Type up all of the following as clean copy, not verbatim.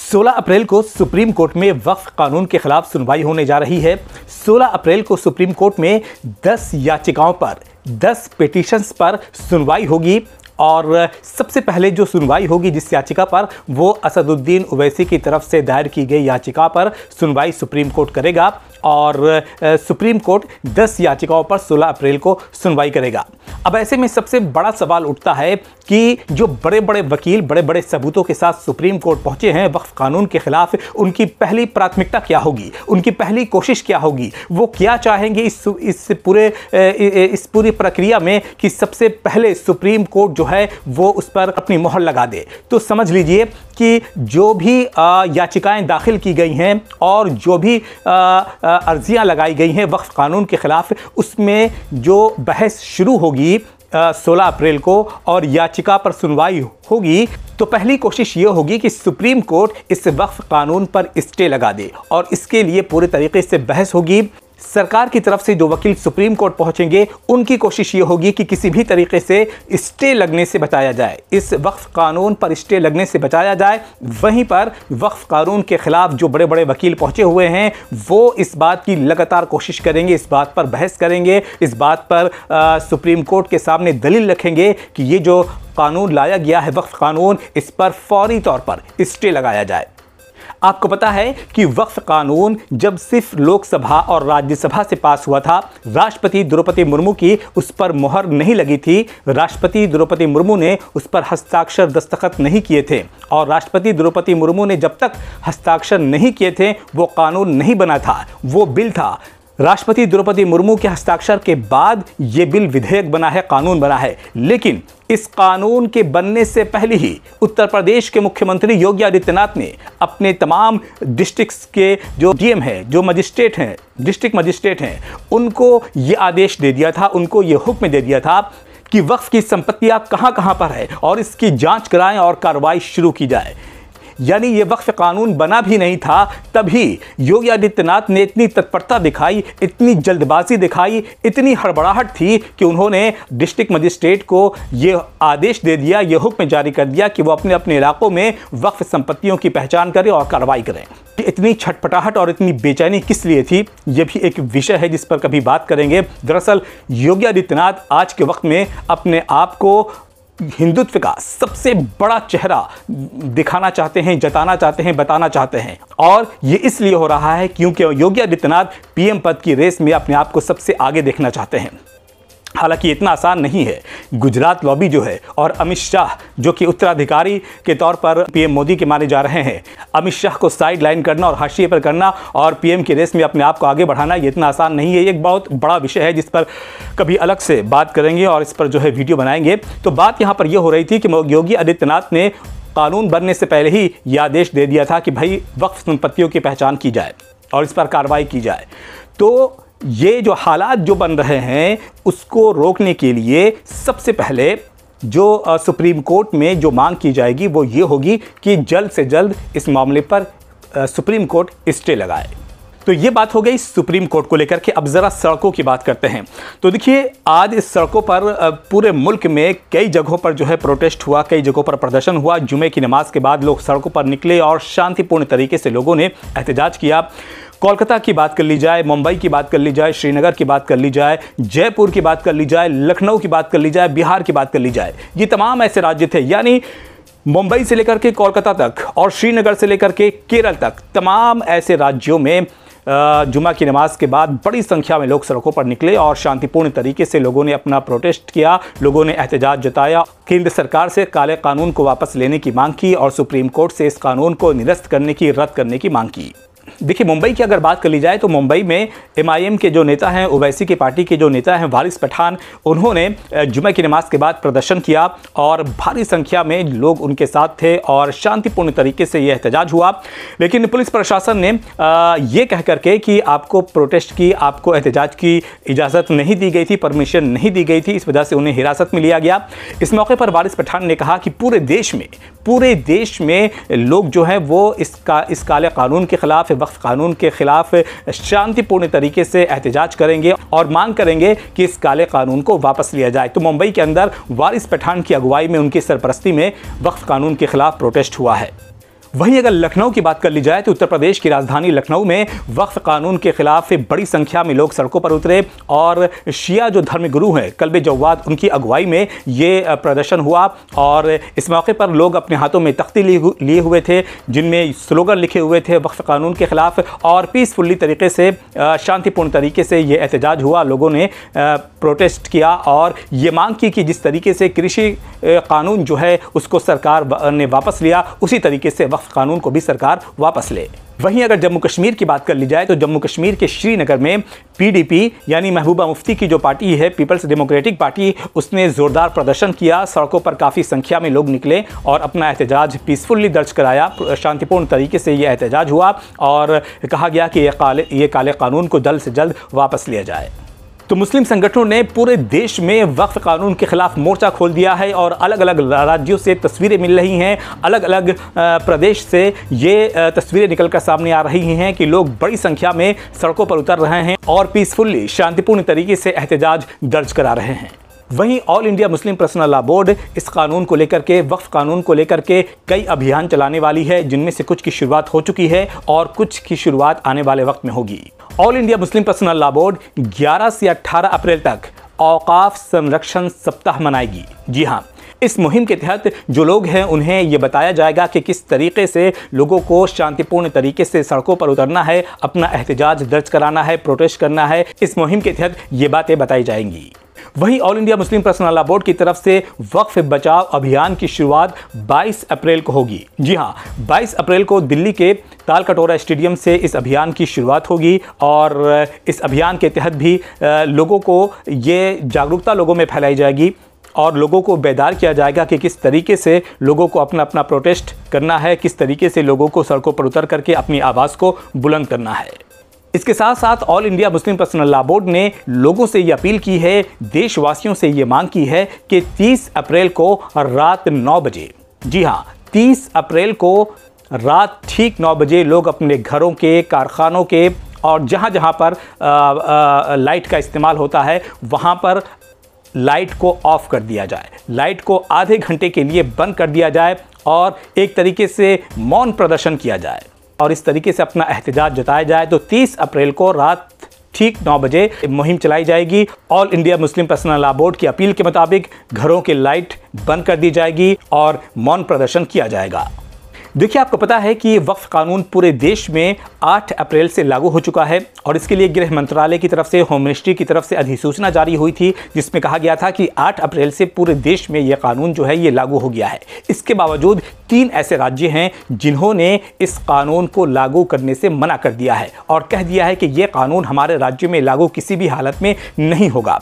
16 अप्रैल को supreme court में वक्फ कानून के खिलाफ सुनवाई होने जा रही है। 16 अप्रैल को सुप्रीम कोर्ट में 10 याचिकाओं पर 10 पिटीशंस पर सुनवाई होगी और सबसे पहले जो सुनवाई होगी जिस याचिका पर, वो असदुद्दीन ओवैसी की तरफ से दायर की गई याचिका पर सुनवाई सुप्रीम कोर्ट करेगा और सुप्रीम कोर्ट 10 याचिकाओं पर 16 अप्रैल को सुनवाई करेगा। अब ऐसे में सबसे बड़ा सवाल उठता है कि जो बड़े बड़े वकील बड़े बड़े सबूतों के साथ सुप्रीम कोर्ट पहुंचे हैं वक्फ कानून के खिलाफ, उनकी पहली प्राथमिकता क्या होगी, उनकी पहली कोशिश क्या होगी, वो क्या चाहेंगे इस पूरी प्रक्रिया में कि सबसे पहले सुप्रीम कोर्ट जो है वो उस पर अपनी मोहर लगा दे। तो समझ लीजिए कि जो भी याचिकाएं दाखिल की गई हैं और जो भी अर्जियां लगाई गई हैं वक्फ कानून के खिलाफ, उसमें जो बहस शुरू होगी 16 अप्रैल को और याचिका पर सुनवाई होगी, तो पहली कोशिश ये होगी कि सुप्रीम कोर्ट इस वक्फ कानून पर स्टे लगा दे और इसके लिए पूरे तरीके से बहस होगी। सरकार की तरफ से जो वकील सुप्रीम कोर्ट पहुंचेंगे उनकी कोशिश ये होगी कि किसी भी तरीके से स्टे लगने से बचाया जाए, इस वक्फ कानून पर स्टे लगने से बचाया जाए। वहीं पर वक्फ कानून के खिलाफ जो बड़े बड़े वकील पहुंचे हुए हैं वो इस बात की लगातार कोशिश करेंगे, इस बात पर बहस करेंगे, इस बात पर सुप्रीम कोर्ट के सामने दलील रखेंगे कि ये जो कानून लाया गया है वक्फ कानून, इस पर फौरी तौर पर स्टे लगाया जाए। आपको पता है कि वक्फ कानून जब सिर्फ लोकसभा और राज्यसभा से पास हुआ था, राष्ट्रपति द्रौपदी मुर्मू की उस पर मोहर नहीं लगी थी, राष्ट्रपति द्रौपदी मुर्मू ने उस पर हस्ताक्षर दस्तखत नहीं किए थे और राष्ट्रपति द्रौपदी मुर्मू ने जब तक हस्ताक्षर नहीं किए थे वो कानून नहीं बना था, वो बिल था। राष्ट्रपति द्रौपदी मुर्मू के हस्ताक्षर के बाद ये बिल विधेयक बना है, कानून बना है। लेकिन इस कानून के बनने से पहले ही उत्तर प्रदेश के मुख्यमंत्री योगी आदित्यनाथ ने अपने तमाम डिस्ट्रिक्ट्स के जो डीएम हैं, जो मजिस्ट्रेट हैं, डिस्ट्रिक्ट मजिस्ट्रेट हैं, उनको ये आदेश दे दिया था, उनको ये हुक्म दे दिया था कि वक्फ की संपत्तियां कहां पर है और इसकी जांच कराएं और कार्रवाई शुरू की जाए। यानी ये वक्फ कानून बना भी नहीं था, तभी योगी आदित्यनाथ ने इतनी तत्परता दिखाई, इतनी जल्दबाजी दिखाई, इतनी हड़बड़ाहट थी कि उन्होंने डिस्ट्रिक्ट मजिस्ट्रेट को ये आदेश दे दिया, ये हुक्म जारी कर दिया कि वो अपने अपने इलाकों में वक्फ संपत्तियों की पहचान करें और कार्रवाई करें। इतनी छटपटाहट और इतनी बेचैनी किस लिए थी, ये भी एक विषय है जिस पर कभी बात करेंगे। दरअसल योगी आदित्यनाथ आज के वक्त में अपने आप को हिंदुत्व का सबसे बड़ा चेहरा दिखाना चाहते हैं, जताना चाहते हैं, बताना चाहते हैं और ये इसलिए हो रहा है क्योंकि योगी आदित्यनाथ पीएम पद की रेस में अपने आप को सबसे आगे देखना चाहते हैं। हालांकि इतना आसान नहीं है। गुजरात लॉबी जो है और अमित शाह जो कि उत्तराधिकारी के तौर पर पीएम मोदी के माने जा रहे हैं, अमित शाह को साइड लाइन करना और हाशिए पर करना और पीएम की रेस में अपने आप को आगे बढ़ाना, ये इतना आसान नहीं है। ये एक बहुत बड़ा विषय है जिस पर कभी अलग से बात करेंगे और इस पर जो है वीडियो बनाएंगे। तो बात यहाँ पर यह हो रही थी कि योगी आदित्यनाथ ने कानून बनने से पहले ही यह आदेश दे दिया था कि भाई वक्फ संपत्तियों की पहचान की जाए और इस पर कार्रवाई की जाए। तो ये जो हालात जो बन रहे हैं उसको रोकने के लिए सबसे पहले जो सुप्रीम कोर्ट में जो मांग की जाएगी वो ये होगी कि जल्द से जल्द इस मामले पर सुप्रीम कोर्ट स्टे लगाए। तो ये बात हो गई सुप्रीम कोर्ट को लेकर के। अब ज़रा सड़कों की बात करते हैं। तो देखिए, आज इस सड़कों पर पूरे मुल्क में कई जगहों पर जो है प्रोटेस्ट हुआ, कई जगहों पर प्रदर्शन हुआ। जुमे की नमाज के बाद लोग सड़कों पर निकले और शांतिपूर्ण तरीके से लोगों ने एहतजाज किया। कोलकाता की बात कर ली जाए, मुंबई की बात कर ली जाए, श्रीनगर की बात कर ली जाए, जयपुर की बात कर ली जाए, लखनऊ की बात कर ली जाए, बिहार की बात कर ली जाए, ये तमाम ऐसे राज्य थे, यानी मुंबई से लेकर के कोलकाता तक और श्रीनगर से लेकर के केरल तक तमाम ऐसे राज्यों में जुमा की नमाज के बाद बड़ी संख्या में लोग सड़कों पर निकले और शांतिपूर्ण तरीके से लोगों ने अपना प्रोटेस्ट किया, लोगों ने एहतजाज जताया, केंद्र सरकार से काले कानून को वापस लेने की मांग की और सुप्रीम कोर्ट से इस कानून को निरस्त करने की, रद्द करने की मांग की। देखिए, मुंबई की अगर बात कर ली जाए तो मुंबई में एमआईएम के जो नेता हैं, ओवैसी की पार्टी के जो नेता हैं वारिस पठान, उन्होंने जुमे की नमाज के बाद प्रदर्शन किया और भारी संख्या में लोग उनके साथ थे और शांतिपूर्ण तरीके से ये एहतजाज हुआ। लेकिन पुलिस प्रशासन ने ये कह करके कि आपको प्रोटेस्ट की, आपको एहतजाज की इजाज़त नहीं दी गई थी, परमिशन नहीं दी गई थी, इस वजह से उन्हें हिरासत में लिया गया। इस मौके पर वारिस पठान ने कहा कि पूरे देश में लोग जो है वो इस काले कानून के खिलाफ, वक्फ कानून के खिलाफ शांतिपूर्ण तरीके से एहतजाज करेंगे और मांग करेंगे कि इस काले कानून को वापस लिया जाए। तो मुंबई के अंदर वारिस पठान की अगुवाई में, उनकी सरपरस्ती में वक्फ कानून के खिलाफ प्रोटेस्ट हुआ है। वहीं अगर लखनऊ की बात कर ली जाए तो उत्तर प्रदेश की राजधानी लखनऊ में वक्फ कानून के खिलाफ बड़ी संख्या में लोग सड़कों पर उतरे और शिया जो धर्मगुरु हैं कल्बे जव्वाद, उनकी अगुवाई में ये प्रदर्शन हुआ और इस मौके पर लोग अपने हाथों में तख्ती लिए हुए थे जिनमें स्लोगन लिखे हुए थे वक्फ कानून के खिलाफ और पीसफुली तरीके से, शांतिपूर्ण तरीके से ये एहतजाज हुआ। लोगों ने प्रोटेस्ट किया और ये मांग की कि जिस तरीके से कृषि कानून जो है उसको सरकार ने वापस लिया, उसी तरीके से वक्फ कानून को भी सरकार वापस ले। वहीं अगर जम्मू कश्मीर की बात कर ली जाए तो जम्मू कश्मीर के श्रीनगर में पीडीपी यानी महबूबा मुफ्ती की जो पार्टी है, पीपल्स डेमोक्रेटिक पार्टी, उसने जोरदार प्रदर्शन किया। सड़कों पर काफ़ी संख्या में लोग निकले और अपना एहतजाज पीसफुली दर्ज कराया। शांतिपूर्ण तरीके से यह एहतजाज हुआ और कहा गया कि ये काले कानून को जल्द से जल्द वापस लिया जाए। तो मुस्लिम संगठनों ने पूरे देश में वक्फ कानून के खिलाफ मोर्चा खोल दिया है और अलग अलग राज्यों से तस्वीरें मिल रही हैं, अलग अलग प्रदेश से ये तस्वीरें निकलकर सामने आ रही हैं कि लोग बड़ी संख्या में सड़कों पर उतर रहे हैं और पीसफुली, शांतिपूर्ण तरीके से एहतजाज दर्ज करा रहे हैं। वहीं all India Muslim personal law board इस कानून को लेकर के, वक्फ कानून को लेकर के कई अभियान चलाने वाली है, जिनमें से कुछ की शुरुआत हो चुकी है और कुछ की शुरुआत आने वाले वक्त में होगी। All India Muslim personal law board 11 से 18 अप्रैल तक औकाफ संरक्षण सप्ताह मनाएगी। जी हाँ, इस मुहिम के तहत जो लोग हैं उन्हें ये बताया जाएगा कि किस तरीके से लोगों को शांतिपूर्ण तरीके से सड़कों पर उतरना है, अपना एहतजाज दर्ज कराना है, प्रोटेस्ट करना है। इस मुहिम के तहत ये बातें बताई जाएंगी। वहीं all India Muslim personal law board की तरफ से वक्फ बचाव अभियान की शुरुआत 22 अप्रैल को होगी। जी हाँ, 22 अप्रैल को दिल्ली के तालकटोरा स्टेडियम से इस अभियान की शुरुआत होगी और इस अभियान के तहत भी लोगों को ये जागरूकता लोगों में फैलाई जाएगी और लोगों को बेदार किया जाएगा कि किस तरीके से लोगों को अपना अपना प्रोटेस्ट करना है, किस तरीके से लोगों को सड़कों पर उतर करके अपनी आवाज़ को बुलंद करना है। इसके साथ साथ all India Muslim personal law board ने लोगों से ये अपील की है, देशवासियों से ये मांग की है कि 30 अप्रैल को रात 9 बजे, जी हाँ 30 अप्रैल को रात ठीक 9 बजे लोग अपने घरों के, कारखानों के और जहाँ जहाँ पर लाइट का इस्तेमाल होता है वहाँ पर लाइट को ऑफ कर दिया जाए, लाइट को आधे घंटे के लिए बंद कर दिया जाए और एक तरीके से मौन प्रदर्शन किया जाए और इस तरीके से अपना एहतजाज जताया जाए। तो 30 अप्रैल को रात ठीक 9 बजे मुहिम चलाई जाएगी। All India Muslim personal law board की अपील के मुताबिक घरों की लाइट बंद कर दी जाएगी और मौन प्रदर्शन किया जाएगा। देखिए, आपको पता है कि वक्फ कानून पूरे देश में 8 अप्रैल से लागू हो चुका है और इसके लिए गृह मंत्रालय की तरफ से, होम मिनिस्ट्री की तरफ से अधिसूचना जारी हुई थी जिसमें कहा गया था कि 8 अप्रैल से पूरे देश में यह कानून जो है ये लागू हो गया है। इसके बावजूद 3 ऐसे राज्य हैं जिन्होंने इस कानून को लागू करने से मना कर दिया है और कह दिया है कि यह कानून हमारे राज्य में लागू किसी भी हालत में नहीं होगा।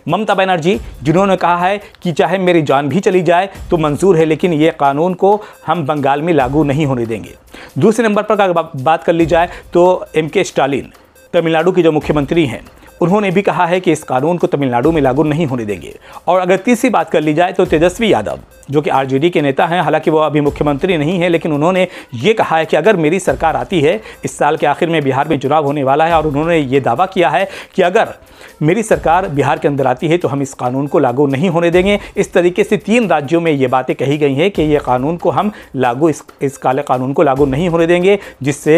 ममता बनर्जी, जिन्होंने कहा है कि चाहे मेरी जान भी चली जाए तो मंजूर है, लेकिन ये कानून को हम बंगाल में लागू नहीं होने देंगे। दूसरे नंबर पर अगर बात कर ली जाए तो एमके स्टालिन, तमिलनाडु के जो मुख्यमंत्री हैं, उन्होंने भी कहा है कि इस कानून को तमिलनाडु में लागू नहीं होने देंगे। और अगर तीसरी बात कर ली जाए तो तेजस्वी यादव, जो कि आरजेडी के नेता हैं, हालांकि वो अभी मुख्यमंत्री नहीं है, लेकिन उन्होंने ये कहा है कि अगर मेरी सरकार आती है, इस साल के आखिर में बिहार में चुनाव होने वाला है और उन्होंने ये दावा किया है कि अगर मेरी सरकार बिहार के अंदर आती है तो हम इस कानून को लागू नहीं होने देंगे। इस तरीके से 3 राज्यों में ये बातें कही गई हैं कि ये कानून को हम लागू, इस काले कानून को लागू नहीं होने देंगे, जिससे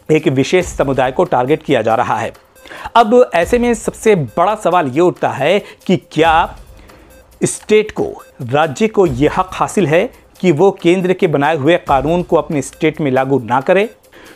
एक विशेष समुदाय को टारगेट किया जा रहा है। अब ऐसे में सबसे बड़ा सवाल ये उठता है कि क्या स्टेट को, राज्य को यह हक हासिल है कि वो केंद्र के बनाए हुए कानून को अपने स्टेट में लागू ना करे?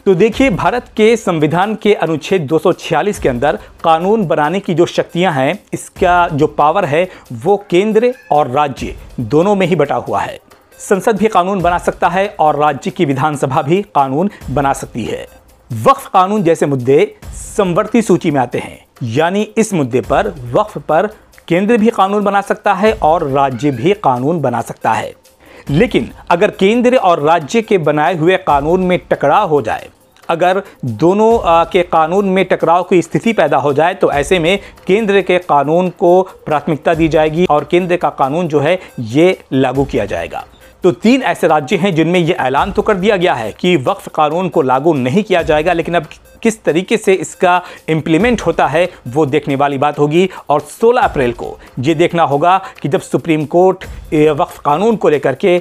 तो देखिए, भारत के संविधान के अनुच्छेद 246 के अंदर कानून बनाने की जो शक्तियां हैं, इसका जो पावर है वो केंद्र और राज्य दोनों में ही बटा हुआ है। संसद भी कानून बना सकता है और राज्य की विधानसभा भी कानून बना सकती है। वक्फ कानून जैसे मुद्दे समवर्ती सूची में आते हैं, यानी इस मुद्दे पर, वक्फ पर, केंद्र भी कानून बना सकता है और राज्य भी कानून बना सकता है। लेकिन अगर केंद्र और राज्य के बनाए हुए कानून में टकराव हो जाए, अगर दोनों के कानून में टकराव की स्थिति पैदा हो जाए, तो ऐसे में केंद्र के कानून को प्राथमिकता दी जाएगी और केंद्र का कानून जो है ये लागू किया जाएगा। तो 3 ऐसे राज्य हैं जिनमें यह ऐलान तो कर दिया गया है कि वक्फ कानून को लागू नहीं किया जाएगा, लेकिन अब किस तरीके से इसका इम्प्लीमेंट होता है वो देखने वाली बात होगी। और 16 अप्रैल को ये देखना होगा कि जब सुप्रीम कोर्ट वक्फ कानून को लेकर के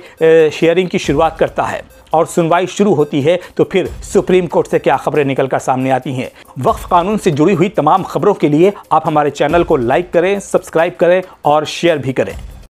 शेयरिंग की शुरुआत करता है और सुनवाई शुरू होती है तो फिर सुप्रीम कोर्ट से क्या खबरें निकलकर सामने आती हैं। वक्फ कानून से जुड़ी हुई तमाम खबरों के लिए आप हमारे चैनल को लाइक करें, सब्सक्राइब करें और शेयर भी करें।